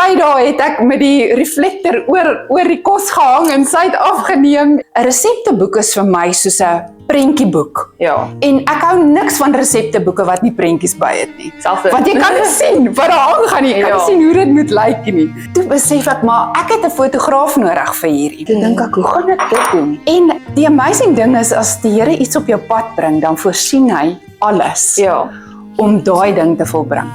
Party dae het ek met die reflektor oor die kos gehang en sy het afgeneem. 'n Resepteboek is vir my soos 'n prentjieboek. Ja. En ek hou niks van resepteboeke wat nie prentjies by het nie. Selfs Want jy kan nie sien wat daar aangaan nie. Jy kan Ja. nie sien hoe dit moet lyk nie. Toe besef ek maar ek het 'n fotograaf nodig vir hierdie. Toe dink ek, hoe gaan ek dit doen? En die amazing ding is as die Here iets op jou pad bring, dan voorsien hy alles. Ja. Om daai ding te volbring.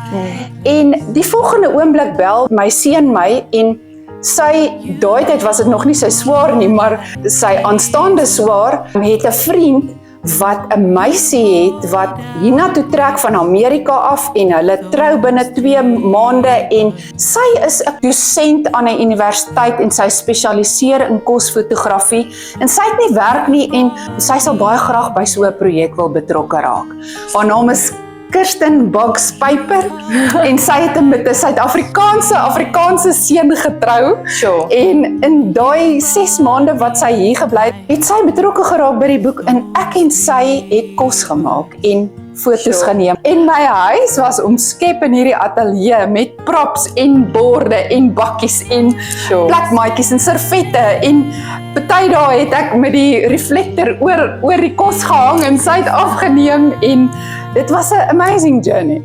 En die volgende oomblik bel my seun my en sy, daai tyd was dit nog nie sy swaar nie, maar sy aanstaande swaar het 'n vriend wat 'n meisie het wat hiernatoe trek van Amerika af en hulle trou binne 2 maande en sy is 'n dosent aan 'n universiteit en sy spesialiseer in kosfotografie en sy het nie werk nie en sy sal baie graag by so 'n projek wil betrokke raak. Haar naam is Kirsten Boggs Piper en sy het met 'n Suid-Afrikaanse seun getrou. Sure. En in daai 6 maande wat sy hier gebly het sy betrokke geraak by die boek en ek en sy het kos gemaak en foto's Sure. geneem. En my huis was omskep in hierdie ateljee met props en borde en bakkies en Sure. plakmaatjies en servette en party dae het ek met die reflektor oor die kos gehang en sy het afgeneem en dit was 'n amazing journey.